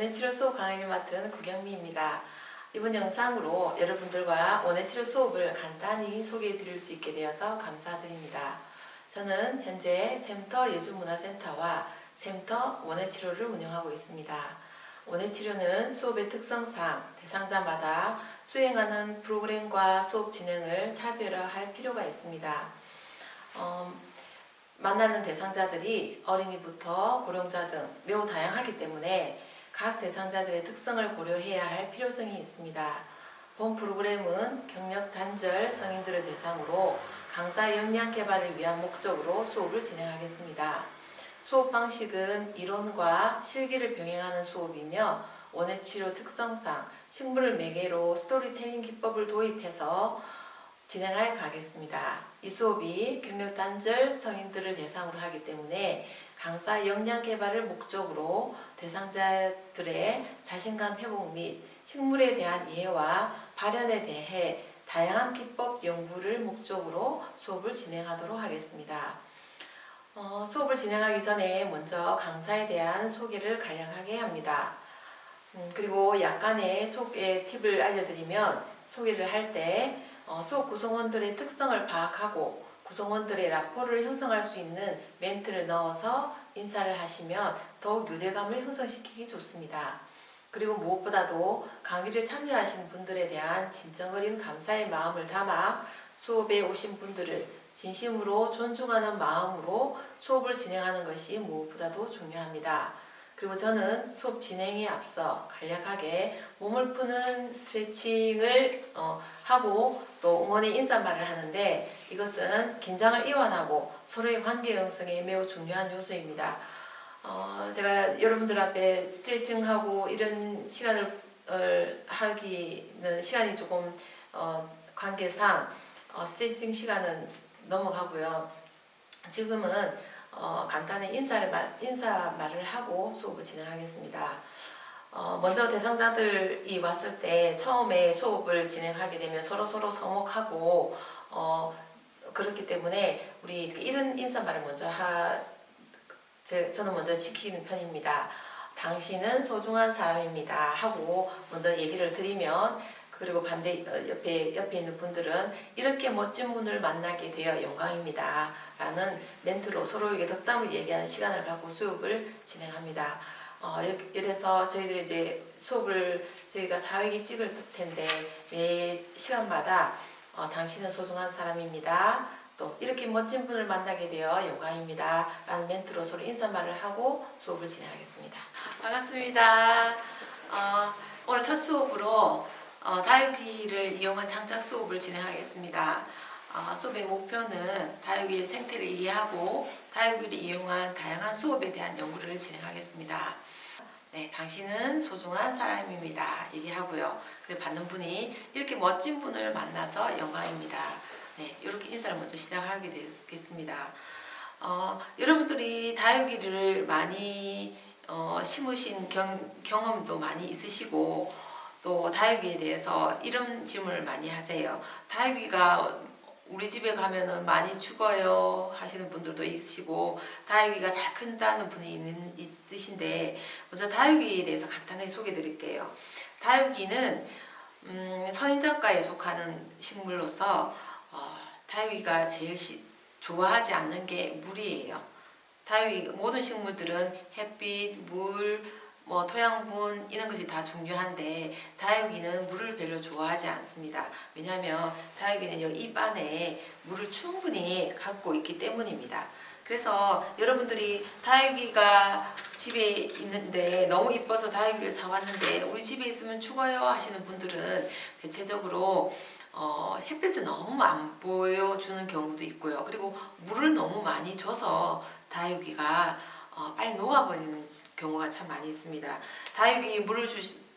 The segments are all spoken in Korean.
원예치료 수업 강의를 맡은 구경미입니다. 이번 영상으로 여러분들과 원예치료 수업을 간단히 소개해 드릴 수 있게 되어서 감사드립니다. 저는 현재 샘터 예술문화센터와 샘터 원예치료를 운영하고 있습니다. 원예치료는 수업의 특성상 대상자마다 수행하는 프로그램과 수업 진행을 차별화할 필요가 있습니다. 만나는 대상자들이 어린이부터 고령자 등 매우 다양하기 때문에 각 대상자들의 특성을 고려해야 할 필요성이 있습니다. 본 프로그램은 경력 단절 성인들을 대상으로 강사 역량 개발을 위한 목적으로 수업을 진행하겠습니다. 수업 방식은 이론과 실기를 병행하는 수업이며 원예치료 특성상 식물을 매개로 스토리텔링 기법을 도입해서 진행해 가겠습니다. 이 수업이 경력 단절 성인들을 대상으로 하기 때문에 강사 역량 개발을 목적으로 대상자들의 자신감 회복 및 식물에 대한 이해와 발현에 대해 다양한 기법 연구를 목적으로 수업을 진행하도록 하겠습니다. 수업을 진행하기 전에 먼저 강사에 대한 소개를 간략하게 합니다. 그리고 약간의 소개 팁을 알려드리면 소개를 할 때 수업 구성원들의 특성을 파악하고 구성원들의 라포를 형성할 수 있는 멘트를 넣어서 인사를 하시면 더욱 유대감을 형성시키기 좋습니다. 그리고 무엇보다도 강의를 참여하신 분들에 대한 진정 어린 감사의 마음을 담아 수업에 오신 분들을 진심으로 존중하는 마음으로 수업을 진행하는 것이 무엇보다도 중요합니다. 그리고 저는 수업 진행에 앞서 간략하게 몸을 푸는 스트레칭을 하고 또 응원의 인사말을 하는데 이것은 긴장을 이완하고 서로의 관계 형성에 매우 중요한 요소입니다. 제가 여러분들 앞에 스트레칭하고 이런 시간을 하기는 시간이 조금 관계상 스트레칭 시간은 넘어가고요. 지금은 간단히 인사말을 하고 수업을 진행하겠습니다. 먼저 대상자들이 왔을 때 처음에 수업을 진행하게 되면 서로 서먹하고 그렇기 때문에 우리 이런 인사말을 먼저 저는 먼저 지키는 편입니다. 당신은 소중한 사람입니다 하고 먼저 얘기를 드리면 그리고 옆에 있는 분들은 이렇게 멋진 분을 만나게 되어 영광입니다 라는 멘트로 서로에게 덕담을 얘기하는 시간을 갖고 수업을 진행합니다. 이래서 저희들이 이제 수업을 저희가 4회기 찍을 텐데 매 시간마다 당신은 소중한 사람입니다. 또 이렇게 멋진 분을 만나게 되어 영광입니다 라는 멘트로 서로 인사말을 하고 수업을 진행하겠습니다. 반갑습니다. 오늘 첫 수업으로 다육이를 이용한 창작 수업을 진행하겠습니다. 수업의 목표는 다육이의 생태를 이해하고 다육이를 이용한 다양한 수업에 대한 연구를 진행하겠습니다. 네, 당신은 소중한 사람입니다. 얘기하고요. 그리고 받는 분이 이렇게 멋진 분을 만나서 영광입니다. 네, 이렇게 인사를 먼저 시작하게 되겠습니다. 여러분들이 다육이를 많이 심으신 경험도 많이 있으시고 또 다육이에 대해서 이런 질문을 많이 하세요. 다육이가 우리 집에 가면은 많이 죽어요 하시는 분들도 있으시고 다육이가 잘 큰다는 분이 있으신데 먼저 다육이에 대해서 간단하게 소개해 드릴게요. 다육이는 선인장과에 속하는 식물로서 다육이가 제일 좋아하지 않는 게 물이에요. 다육이 모든 식물들은 햇빛, 물, 토양분 이런 것이 다 중요한데 다육이는 물을 별로 좋아하지 않습니다. 왜냐하면 다육이는 입 안에 물을 충분히 갖고 있기 때문입니다. 그래서 여러분들이 다육이가 집에 있는데 너무 이뻐서 다육이를 사왔는데 우리 집에 있으면 죽어요 하시는 분들은 대체적으로 햇빛을 너무 안 보여주는 경우도 있고요. 그리고 물을 너무 많이 줘서 다육이가 빨리 녹아버리는 경우가 참 많이 있습니다. 다육이 물을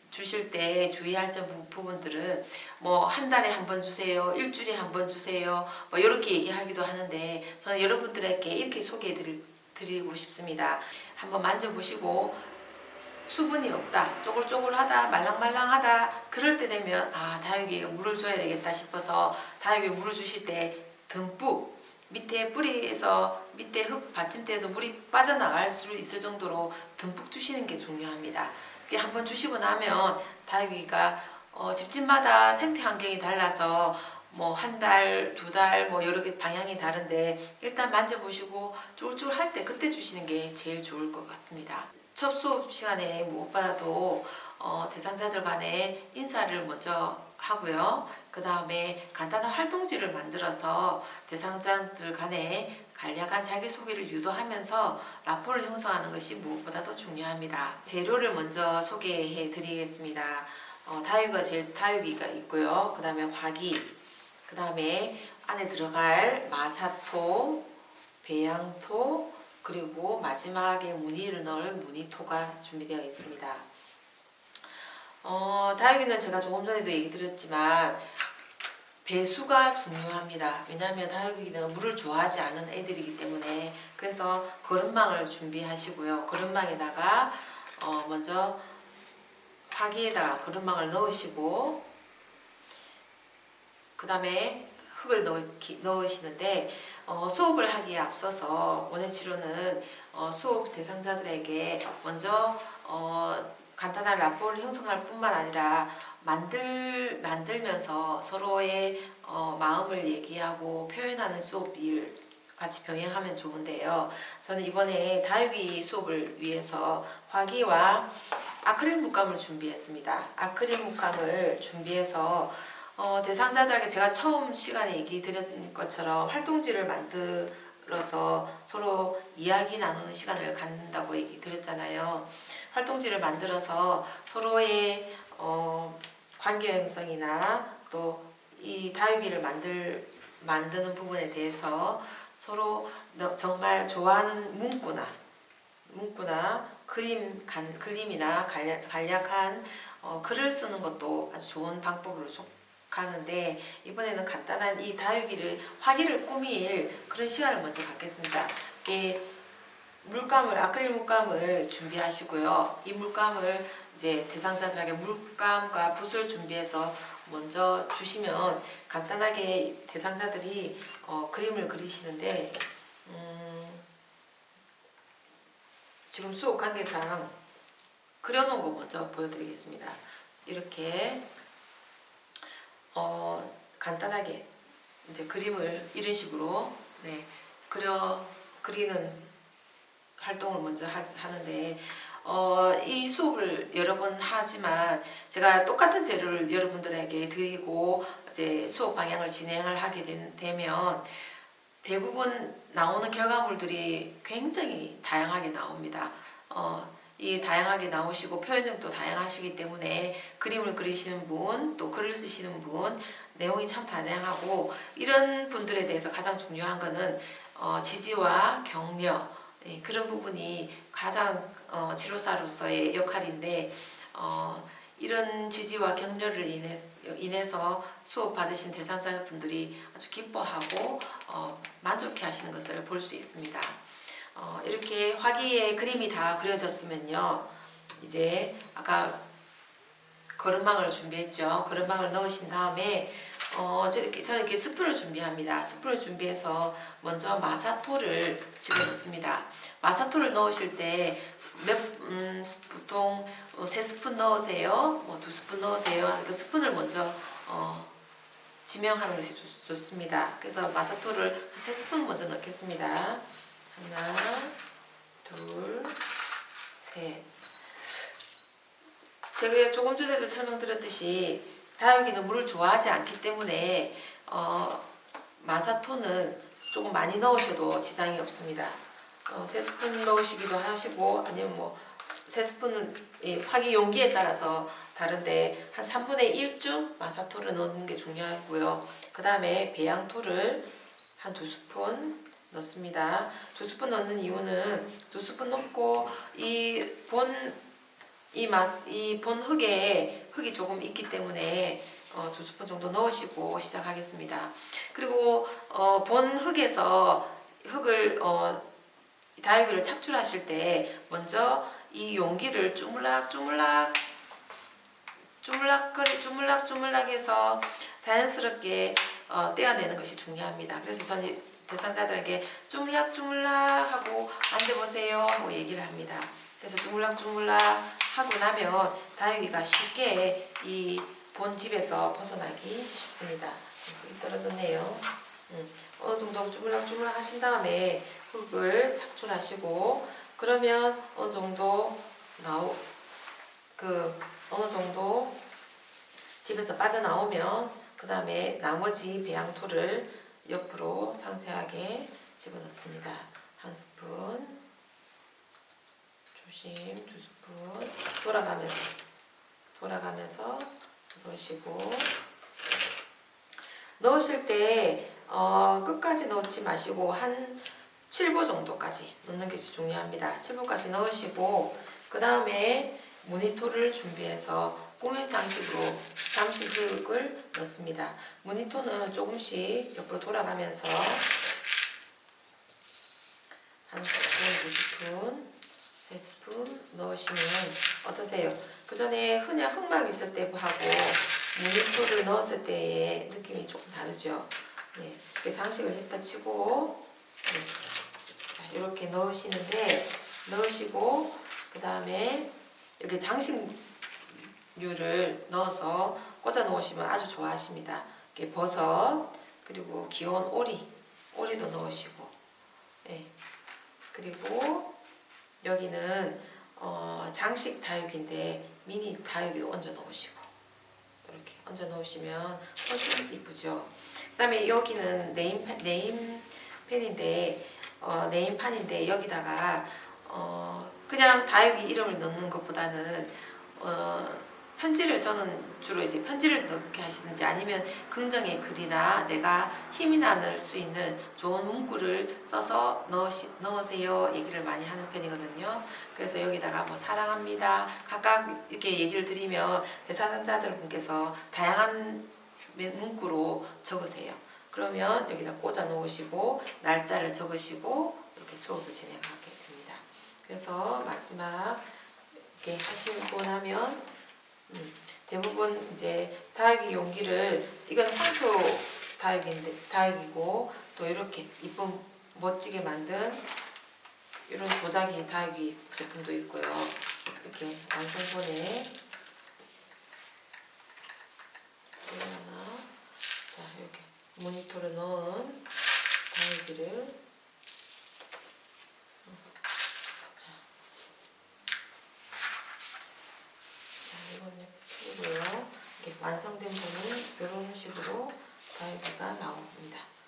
주실 때 주의할 부분들은 한 달에 한 번 주세요, 일주일에 한 번 주세요, 이렇게 얘기하기도 하는데 저는 여러분들에게 이렇게 소개해 드리고 싶습니다. 한번 만져보시고 수분이 없다, 쪼글쪼글하다, 말랑말랑하다 그럴 때 되면 다육이가 물을 줘야 되겠다 싶어서 다육이 물을 주실 때 듬뿍 밑에 뿌리에서 밑에 흙 받침대에서 물이 빠져나갈 수 있을 정도로 듬뿍 주시는 게 중요합니다. 그게 한번 주시고 나면 다육이가 집집마다 생태 환경이 달라서 뭐 한 달, 두 달, 뭐 여러 개 방향이 다른데 일단 만져보시고 쫄쫄 할 때 그때 주시는 게 제일 좋을 것 같습니다. 첫 수업 시간에 무엇보다도 대상자들 간에 인사를 먼저 하고요. 그 다음에 간단한 활동지를 만들어서 대상자들 간에 간략한 자기소개를 유도하면서 라포를 형성하는 것이 무엇보다도 중요합니다. 재료를 먼저 소개해 드리겠습니다. 다육이가 있고요. 그 다음에 화기, 그 다음에 안에 들어갈 마사토, 배양토, 그리고 마지막에 무늬를 넣을 무늬토가 준비되어 있습니다. 다육이는 제가 조금 전에도 얘기 드렸지만 배수가 중요합니다. 왜냐하면 다육이는 물을 좋아하지 않은 애들이기 때문에. 그래서 거름망을 준비하시고요. 거름망에다가 먼저 화기에다가 거름망을 넣으시고 그 다음에 흙을 넣으시는데 수업을 하기에 앞서서 원예치료는 수업 대상자들에게 먼저 간단한 라포를 형성할 뿐만 아니라 만들면서 서로의 마음을 얘기하고 표현하는 수업을 같이 병행하면 좋은데요. 저는 이번에 다육이 수업을 위해서 화기와 아크릴 물감을 준비했습니다. 아크릴 물감을 준비해서 대상자들에게 제가 처음 시간에 얘기 드렸던 것처럼 활동지를 만들어서 서로 이야기 나누는 시간을 갖는다고 얘기 드렸잖아요. 활동지를 만들어서 서로의 관계 형성이나 또 이 다육이를 만드는 부분에 대해서 서로 정말 좋아하는 문구나 그림이나 간략한 글을 쓰는 것도 아주 좋은 방법으로 가는데 이번에는 간단한 이 화기를 꾸밀 그런 시간을 먼저 갖겠습니다. 이게 아크릴 물감을 준비하시고요. 이 물감을 이제 대상자들에게 물감과 붓을 준비해서 먼저 주시면 간단하게 대상자들이 그림을 그리시는데 지금 수업 관계상 그려놓은 거 먼저 보여드리겠습니다. 이렇게 간단하게 이제 그림을 이런 식으로 그리는 활동을 먼저 하는데 이 수업을 여러 번 하지만 제가 똑같은 재료를 여러분들에게 드리고 이제 수업 방향을 진행을 하게 되면 대부분 나오는 결과물들이 굉장히 다양하게 나옵니다. 이 다양하게 나오시고 표현력도 다양하시기 때문에 그림을 그리시는 분, 또 글을 쓰시는 분, 내용이 참 다양하고 이런 분들에 대해서 가장 중요한 거는 지지와 격려, 그런 부분이 가장 치료사로서의 역할인데 이런 지지와 격려를 인해서 수업 받으신 대상자분들이 아주 기뻐하고 만족해 하시는 것을 볼 수 있습니다. 이렇게 화기에 그림이 다 그려졌으면요. 이제 아까 거름망을 준비했죠. 거름망을 넣으신 다음에 저는 이렇게 스푼을 준비합니다. 스푼을 준비해서 먼저 마사토를 집어넣습니다. 마사토를 넣으실 때 보통 3스푼 넣으세요. 2스푼 넣으세요. 그 스푼을 먼저 지명하는 것이 좋습니다. 그래서 마사토를 3스푼 먼저 넣겠습니다. 하나, 둘, 셋. 제가 조금 전에도 설명드렸듯이 다육이는 물을 좋아하지 않기 때문에 마사토는 조금 많이 넣으셔도 지장이 없습니다. 3스푼 넣으시기도 하시고 아니면 3스푼은 화기 용기에 따라서 다른데 한 3분의 1쯤 마사토를 넣는 게 중요하고요. 그 다음에 배양토를 한 2스푼 넣습니다. 2스푼 넣는 이유는 2스푼 넣고 이 본 흙에 흙이 조금 있기 때문에 2스푼 정도 넣으시고 시작하겠습니다. 그리고 본 흙에서 다육이를 착출하실 때 먼저 이 용기를 주물락 해서 자연스럽게 떼어내는 것이 중요합니다. 그래서 저는 대상자들에게 주물락 하고 앉아보세요 얘기를 합니다. 그래서 주물락 하고 나면 다육이가 쉽게 이 본집에서 벗어나기 쉽습니다. 흙이 떨어졌네요. 어느 정도 주물럭주물럭 하신 다음에 흙을 착출하시고, 그러면 어느 정도 어느 정도 집에서 빠져나오면 그 다음에 나머지 배양토를 옆으로 상세하게 집어넣습니다. 한 스푼, 조심, 2스푼 돌아가면서 넣으시고, 넣으실 때 끝까지 넣지 마시고 한 7보 정도까지 넣는 게 중요합니다. 7보까지 넣으시고, 그 다음에 무늬토를 준비해서 꾸밈 장식으로 잠실흙을 넣습니다. 무늬토는 조금씩 옆으로 돌아가면서 한 스푼, 2스푼, 3스푼 넣으시면 어떠세요? 그 전에 그냥 흙막 있을 때하고 무늬토를 넣었을 때의 느낌이 조금 다르죠? 네, 이렇게 장식을 했다 치고, 네. 자, 이렇게 넣으시고, 그 다음에 여기 장식류를 넣어서 꽂아 놓으시면 아주 좋아하십니다. 이렇게 버섯, 그리고 귀여운 오리도 넣으시고, 네. 그리고 여기는 장식 다육인데 미니 다육이도 얹어 놓으시고, 이렇게 얹어 놓으시면 훨씬 이쁘죠. 그 다음에 여기는 네임판인데 여기다가 그냥 다육이 이름을 넣는 것보다는 편지를, 저는 주로 이제 편지를 넣게 하시든지 아니면 긍정의 글이나 내가 힘이 나는 수 있는 좋은 문구를 써서 넣으세요 얘기를 많이 하는 편이거든요. 그래서 여기다가 뭐 사랑합니다 각각 이렇게 얘기를 드리면 대상자들분께서 다양한 문구로 적으세요. 그러면 여기다 꽂아 놓으시고 날짜를 적으시고 이렇게 수업을 진행하게 됩니다. 그래서 마지막 이렇게 하시고 나면 대부분 이제 다육이 용기를, 이건 황토 다육이고 또 이렇게 이쁜 멋지게 만든 이런 도자기 다육이 제품도 있고요. 이렇게 완성본에 자, 이렇게 모니터를 넣은 다육이를 이건 이렇게 치우고요. 이렇게 완성된 분은 이런 식으로 다육이가 나옵니다.